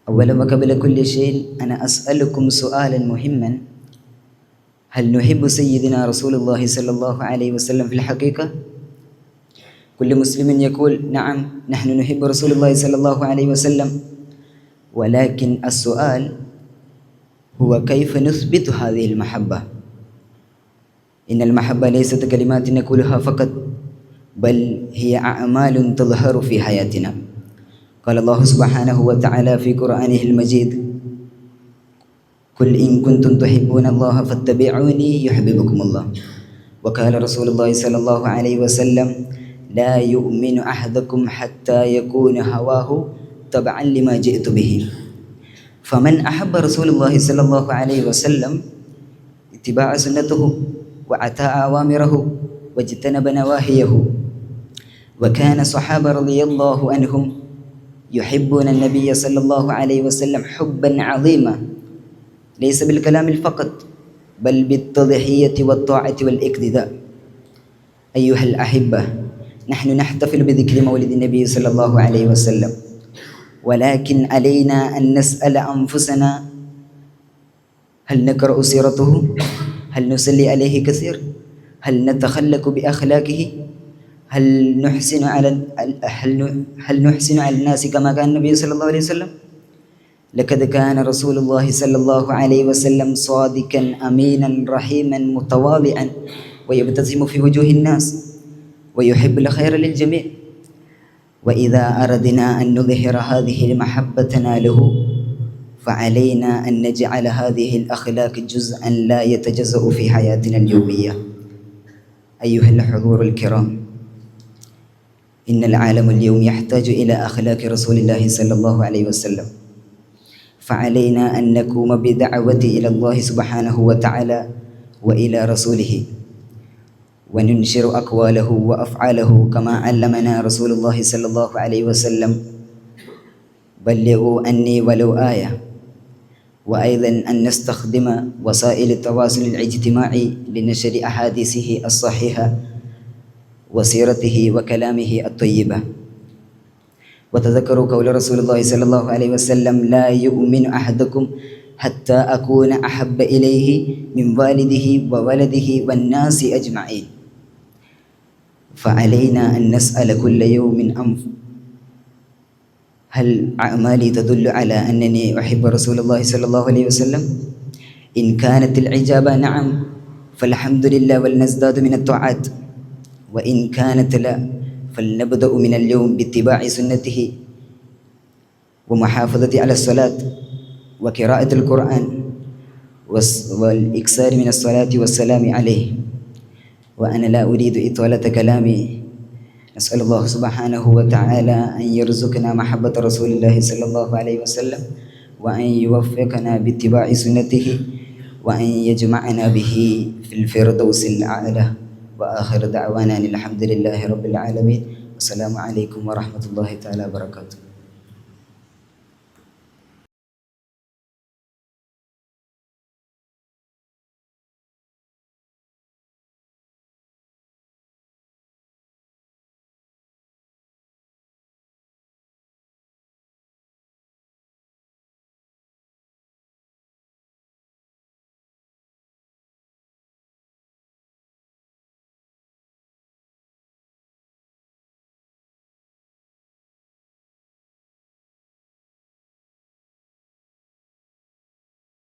أولا وقبل كل شيء أنا أسألكم سؤالا مهما. هل نحب سيدنا رسول الله صلى الله عليه وسلم في الحقيقة؟ كل مسلم يقول نعم نحن نحب رسول الله صلى الله عليه وسلم، ولكن السؤال هو كيف نثبت هذه المحبة؟ إن المحبة ليست كلمات نقولها فقط، بل هي أعمال تظهر في حياتنا. قال الله سبحانه وتعالى في قرآنه المجيد: قل إن كنتم تحبون الله فاتبعوني يحببكم الله. وقال رسول الله صلى الله عليه وسلم: لا يؤمن أحدكم حتى يكون هواه تبعا لما جئت به. فمن أحب رسول الله صلى الله عليه وسلم اتباع سنته وأتى أوامره واجتنب نواهيه. وكان الصحابة رضي الله عنهم يحبون النبي صلى الله عليه وسلم حبا عظيما، ليس بالكلام فقط بل بالتضحية والطاعة والاقتداء. أيها الأحبة، نحن نحتفل بذكر مولد النبي صلى الله عليه وسلم، ولكن علينا أن نسأل أنفسنا: هل نقرأ سيرته؟ هل نصلي عليه كثير؟ هل نتخلق بأخلاقه؟ هل نحسن على الناس كما كان النبي صلى الله عليه وسلم؟ لقد كان رسول الله صلى الله عليه وسلم صادقا أمينا رحيما متواضعا ويبتسم في وجوه الناس ويحب الخير للجميع. وإذا أردنا أن نظهر هذه المحبة له فعلينا أن نجعل هذه الأخلاق جزءا لا يتجزأ في حياتنا اليومية. أيها الحضور الكرام، إن العالم اليوم يحتاج إلى أخلاق رسول الله صلى الله عليه وسلم، فعلينا أن نقوم بدعوة إلى الله سبحانه وتعالى وإلى رسوله، وننشر أقواله وأفعاله كما علمنا رسول الله صلى الله عليه وسلم: بلغوا عني ولو آية. وأيضا أن نستخدم وسائل التواصل الاجتماعي لنشر أحاديثه الصحيحة وسيرته وكلامه الطيبة. وتذكروا قول رسول الله صلى الله عليه وسلم: لا يؤمن أحدكم حتى أكون أحب إليه من والده وولده والناس أجمعين. فعلينا أن نسأل كل يوم هل أعمالي تدل على أنني أحب رسول الله صلى الله عليه وسلم؟ إن كانت الإجابة نعم فالحمد لله ولنزداد من الطاعات، وإن كانت لا فلنبدأ من اليوم باتباع سنته ومحافظة على الصلاة وقراءة القرآن والإكثار من الصلاة والسلام عليه. وأنا لا أريد إطالة كلامي، نسأل الله سبحانه وتعالى أن يرزقنا محبة رسول الله صلى الله عليه وسلم، وأن يوفقنا باتباع سنته، وأن يجمعنا به في الفردوس الأعلى. وآخر دعوانا الحمد لله رب العالمين، والسلام عليكم ورحمة الله تعالى وبركاته.